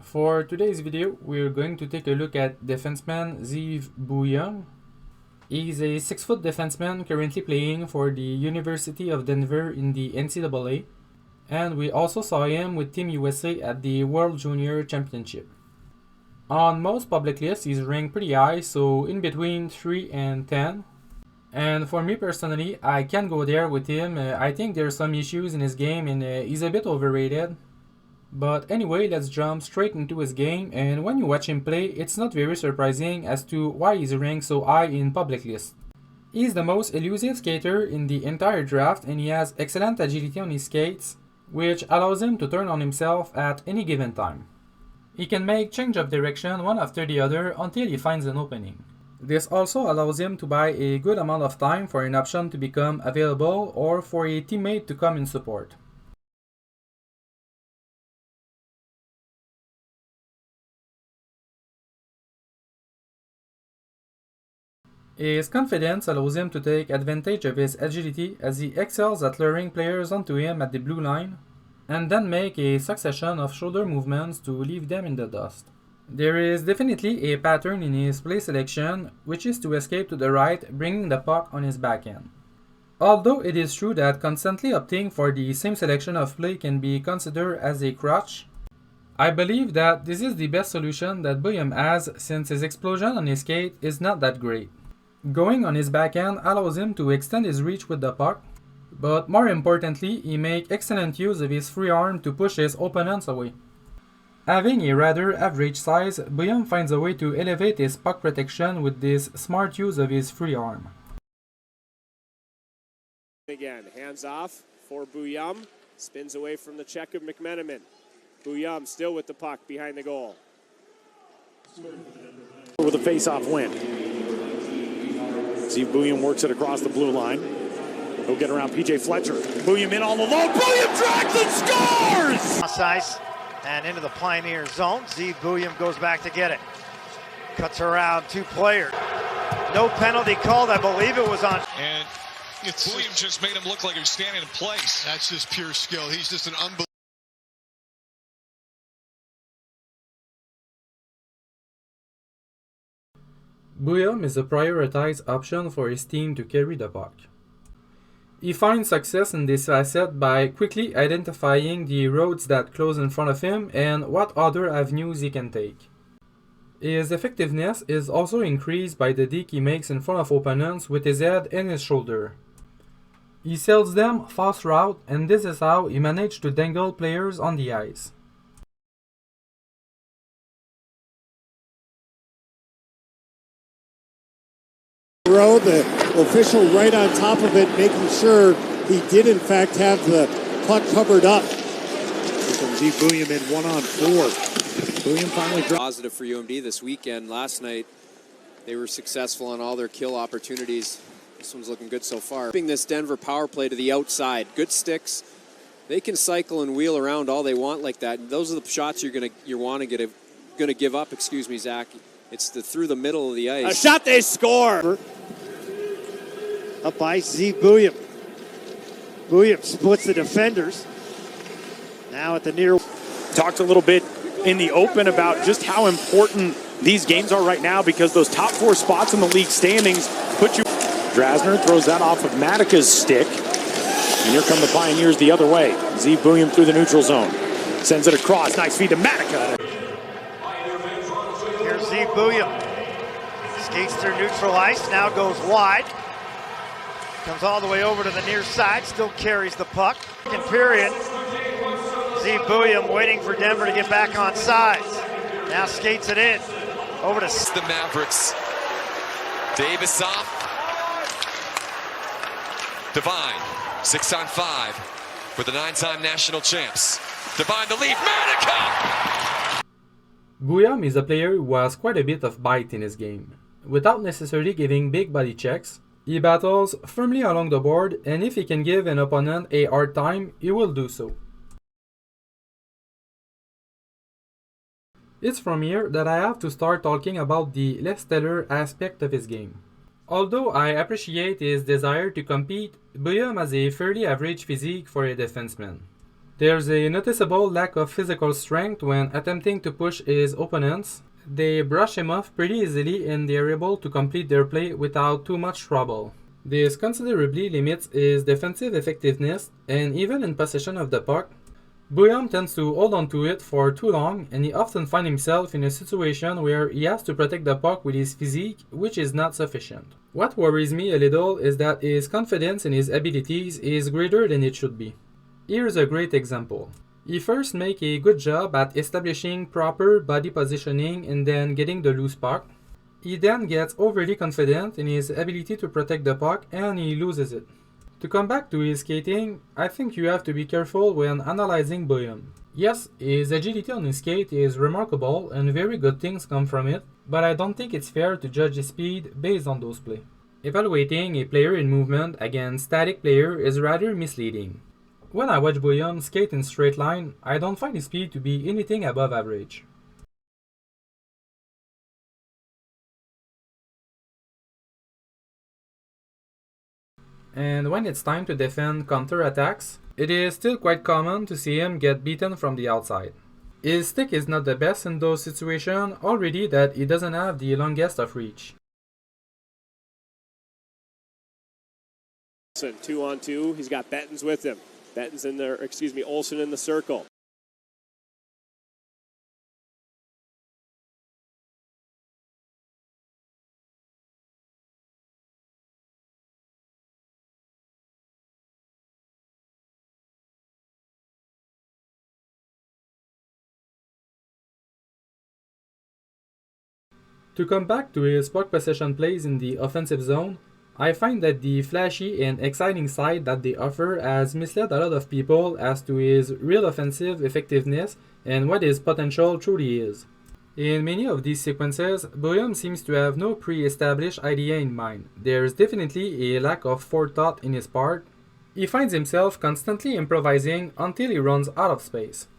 For today's video, we're going to take a look at defenseman Zeev Buium. He's a 6-foot defenseman currently playing for the University of Denver in the NCAA, and we also saw him with Team USA at the World Junior Championship. On most public lists, he's ranked pretty high, so in between 3 and 10. And for me personally, I can't go there with him. I think there's some issues in his game and he's a bit overrated. But anyway, let's jump straight into his game, and when you watch him play, it's not very surprising as to why he's ranked so high in public lists. He's the most elusive skater in the entire draft, and he has excellent agility on his skates, which allows him to turn on himself at any given time. He can make change of direction one after the other until he finds an opening. This also allows him to buy a good amount of time for an option to become available or for a teammate to come in support. His confidence allows him to take advantage of his agility as he excels at luring players onto him at the blue line, and then make a succession of shoulder movements to leave them in the dust. There is definitely a pattern in his play selection, which is to escape to the right, bringing the puck on his backhand. Although it is true that constantly opting for the same selection of play can be considered as a crutch, I believe that this is the best solution that Buium has since his explosion on his skate is not that great. Going on his backhand allows him to extend his reach with the puck, but more importantly, he makes excellent use of his free arm to push his opponents away. Having a rather average size, Buium finds a way to elevate his puck protection with this smart use of his free arm. Again, hands off for Buium, spins away from the check of McMenamin. Buium still with the puck behind the goal. With a face-off win. See Buium works it across the blue line. He'll get around PJ Fletcher. Buium in on the low. Buium drags and scores! Cross ice and into the Pioneer zone. Zeev Buium goes back to get it. Cuts around two players. No penalty called. I believe it was on. And Buium just made him look like he was standing in place. That's just pure skill. He's just an unbelievable. Buium is a prioritized option for his team to carry the puck. He finds success in this facet by quickly identifying the roads that close in front of him and what other avenues he can take. His effectiveness is also increased by the deke he makes in front of opponents with his head and his shoulder. He sells them fast route, and this is how he managed to dangle players on the ice. The official right on top of it, making sure he did in fact have the puck covered up. Zeev Buium in 1-on-4. Buium finally dropped. Positive for UMD this weekend. Last night they were successful on all their kill opportunities. This one's looking good so far. This Denver power play to the outside. Good sticks. They can cycle and wheel around all they want like that. Those are the shots you're gonna give up. Excuse me, Zach. It's through the middle of the ice. A shot, they score. Up by Zeev Buium. Buium splits the defenders. Now at the near. Talked a little bit in the open about just how important these games are right now because those top 4 spots in the league standings put you. Drasner throws that off of Matica's stick. And here come the Pioneers the other way. Zeev Buium through the neutral zone. Sends it across. Nice feed to Matica. Here's Zeev Buium. Skates through neutral ice, now goes wide. Comes all the way over to the near side, still carries the puck. Second period, Zeev Buium waiting for Denver to get back on sides. Now skates it in, over to the Mavericks. Davis off. Divine, 6-on-5 for the 9-time national champs. Divine the lead, Manica! Buium is a player who has quite a bit of bite in his game. Without necessarily giving big body checks, he battles firmly along the board, and if he can give an opponent a hard time, he will do so. It's from here that I have to start talking about the less stellar aspect of his game. Although I appreciate his desire to compete, Buium has a fairly average physique for a defenseman. There's a noticeable lack of physical strength when attempting to push his opponents. They brush him off pretty easily and they are able to complete their play without too much trouble. This considerably limits his defensive effectiveness, and even in possession of the puck, Buium tends to hold on to it for too long, and he often finds himself in a situation where he has to protect the puck with his physique, which is not sufficient. What worries me a little is that his confidence in his abilities is greater than it should be. Here's a great example. He first makes a good job at establishing proper body positioning and then getting the loose puck. He then gets overly confident in his ability to protect the puck and he loses it. To come back to his skating, I think you have to be careful when analyzing Buium. Yes, his agility on his skate is remarkable and very good things come from it, but I don't think it's fair to judge his speed based on those plays. Evaluating a player in movement against static player is rather misleading. When I watch Buium skate in straight line, I don't find his speed to be anything above average. And when it's time to defend counter-attacks, it is still quite common to see him get beaten from the outside. His stick is not the best in those situations, already that he doesn't have the longest of reach. 2-on-2, he's got Bettens with him. Bettens in there, Olsen in the circle. To come back to his puck possession plays in the offensive zone, I find that the flashy and exciting side that they offer has misled a lot of people as to his real offensive effectiveness and what his potential truly is. In many of these sequences, Buium seems to have no pre-established idea in mind. There's definitely a lack of forethought in his part. He finds himself constantly improvising until he runs out of space.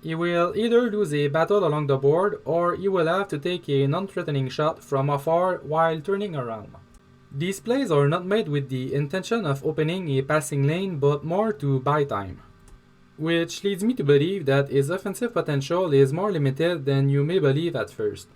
He will either lose a battle along the board or he will have to take a non-threatening shot from afar while turning around. These plays are not made with the intention of opening a passing lane but more to buy time, which leads me to believe that his offensive potential is more limited than you may believe at first.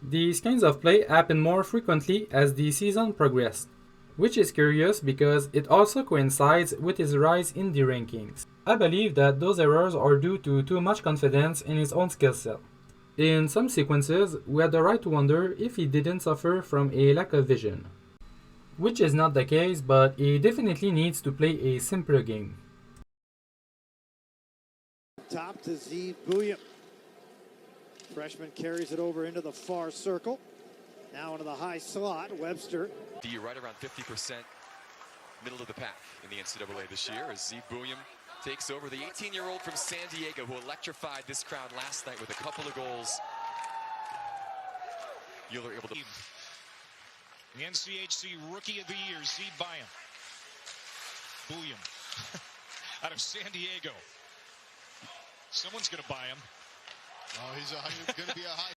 These kinds of play happen more frequently as the season progressed, which is curious because it also coincides with his rise in the rankings. I believe that those errors are due to too much confidence in his own skill set. In some sequences, we had the right to wonder if he didn't suffer from a lack of vision, which is not the case, but he definitely needs to play a simpler game. Top to Zeev Buium. Freshman carries it over into the far circle. Now into the high slot, Webster. Right around 50% middle of the pack in the NCAA this year as Zeev Buium takes over, the 18-year-old from San Diego who electrified this crowd last night with a couple of goals. You're able to... The NCHC Rookie of the Year, Zeev Buium out of San Diego. Someone's going to buy him. Oh, he's going to be a high.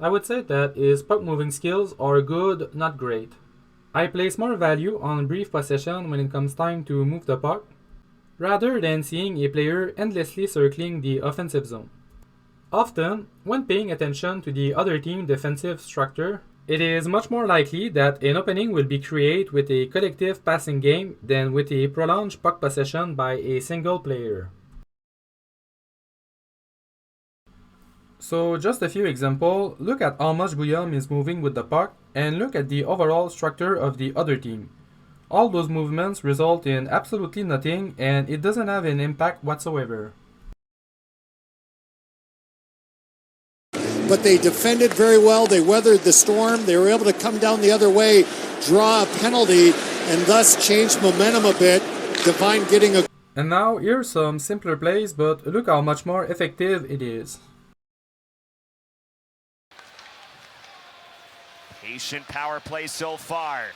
I would say that his puck moving skills are good, not great. I place more value on brief possession when it comes time to move the puck, rather than seeing a player endlessly circling the offensive zone. Often, when paying attention to the other team's defensive structure, it is much more likely that an opening will be created with a collective passing game than with a prolonged puck possession by a single player. So just a few examples, look at how much Buium is moving with the puck and look at the overall structure of the other team. All those movements result in absolutely nothing and it doesn't have an impact whatsoever. But they defended very well, they weathered the storm, they were able to come down the other way, draw a penalty, and thus change momentum a bit. Devine getting a... And now here's some simpler plays, but look how much more effective it is. Patient power play so far.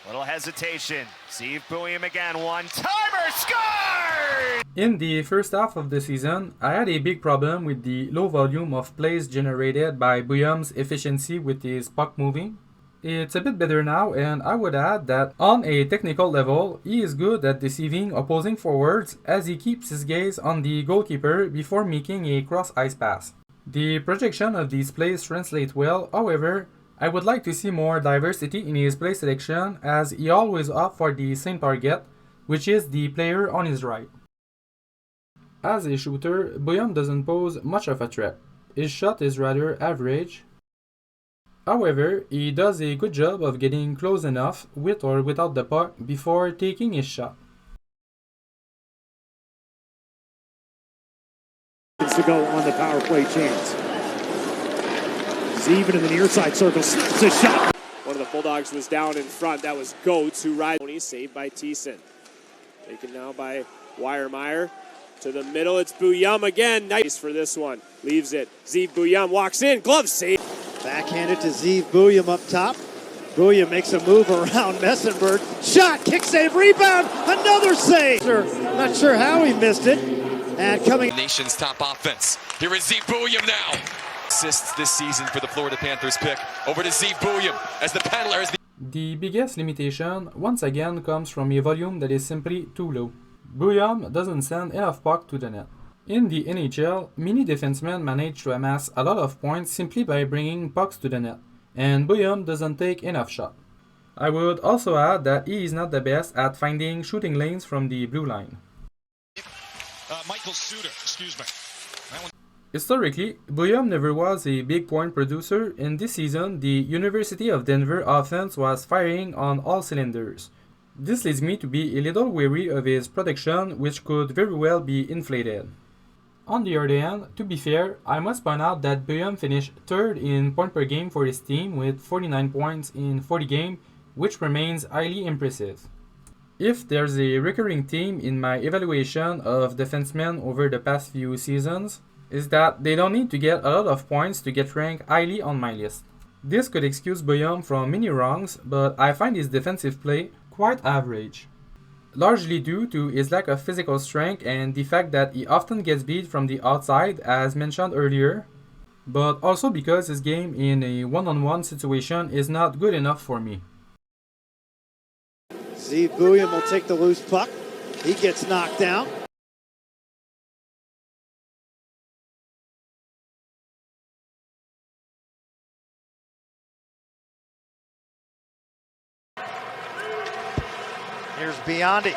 Little hesitation. Zeev Buium again. One-timer. Score! In the first half of the season, I had a big problem with the low volume of plays generated by Buium's efficiency with his puck moving. It's a bit better now, and I would add that on a technical level, he is good at deceiving opposing forwards as he keeps his gaze on the goalkeeper before making a cross-ice pass. The projection of these plays translate well, however, I would like to see more diversity in his play selection as he always opts for the same target, which is the player on his right. As a shooter, Buium doesn't pose much of a threat. His shot is rather average. However, he does a good job of getting close enough with or without the puck before taking his shot. To go on the power play chance. Zeev in the near side circle, snaps a shot. One of the Bulldogs was down in front. That was Goetz who rides. Saved by Thiessen. Taken now by Weiermeyer. To the middle, it's Buium again. Nice for this one. Leaves it. Zeev Buium walks in. Glove save. Backhanded to Zeev Buium up top. Buium makes a move around Messenberg. Shot, kick save, rebound, another save. Not sure how he missed it. And coming. Nation's top offense. Here is Zeev Buium now. Assists this season for the Florida Panthers pick. Over to Zeev Buium as the paddler is The biggest limitation, once again, comes from a volume that is simply too low. Buium doesn't send enough puck to the net. In the NHL, many defensemen manage to amass a lot of points simply by bringing pucks to the net, and Buium doesn't take enough shots. I would also add that he is not the best at finding shooting lanes from the blue line. Michael Suter, excuse me. Historically, Buium never was a big point producer, and this season the University of Denver offense was firing on all cylinders. This leads me to be a little wary of his production, which could very well be inflated. On the other hand, to be fair, I must point out that Buium finished third in point per game for his team with 49 points in 40 games, which remains highly impressive. If there's a recurring theme in my evaluation of defensemen over the past few seasons, is that they don't need to get a lot of points to get ranked highly on my list. This could excuse Buium from many wrongs, but I find his defensive play quite average. Largely due to his lack of physical strength and the fact that he often gets beat from the outside as mentioned earlier, but also because his game in a one-on-one situation is not good enough for me. Zeev Buium will take the loose puck. He gets knocked down. Here's Biondi.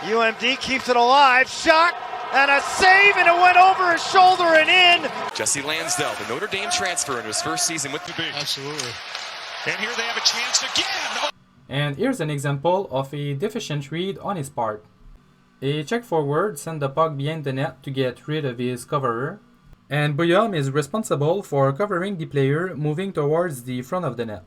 UMD keeps it alive. Shot and a save, and it went over his shoulder and in. Jesse Lansdell, the Notre Dame transfer in his first season with the Big. Absolutely. And here they have a chance again. And here's an example of a deficient read on his part. A check forward sent the puck behind the net to get rid of his coverer, and Buium is responsible for covering the player moving towards the front of the net.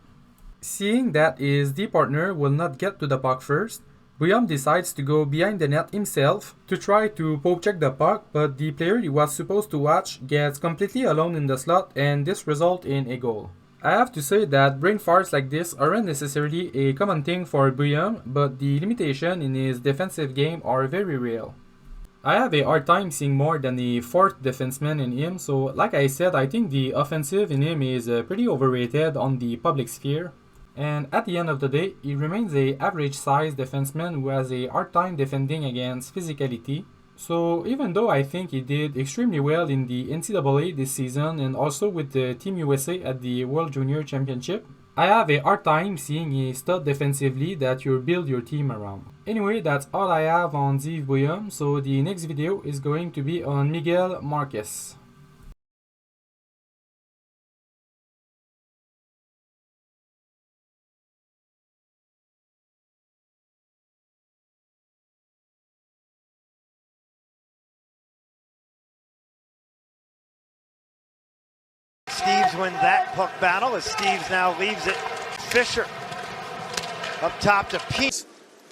Seeing that his D partner will not get to the puck first, Buium decides to go behind the net himself to try to poke check the puck, but the player he was supposed to watch gets completely alone in the slot, and this results in a goal. I have to say that brain farts like this aren't necessarily a common thing for Buium, but the limitation in his defensive game are very real. I have a hard time seeing more than a fourth defenseman in him, so like I said, I think the offensive in him is pretty overrated on the public sphere. And at the end of the day, he remains a average-sized defenseman who has a hard time defending against physicality. So even though I think he did extremely well in the NCAA this season and also with the Team USA at the World Junior Championship, I have a hard time seeing a stud defensively that you build your team around. Anyway, that's all I have on Zeev Buium, so the next video is going to be on Miguel Marquez. Steves win that puck battle as Steves now leaves it. Fisher up top to Pete.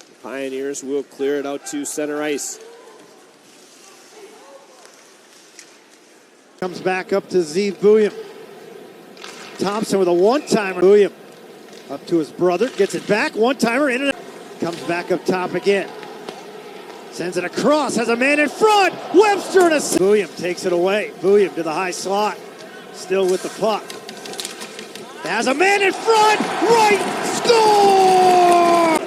The Pioneers will clear it out to center ice. Comes back up to Zeev Buium. Thompson with a one-timer. Buium Up to his brother, gets it back, one-timer, in and out. Comes back up top again. Sends it across, has a man in front. Webster and a... Buium takes it away. Buium to the high slot. Still with the puck. Has a man in front. Right, score!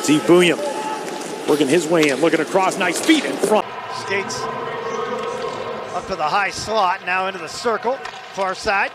Zeev Buium working his way in, looking across, nice feet in front. Skates up to the high slot, now into the circle, far side.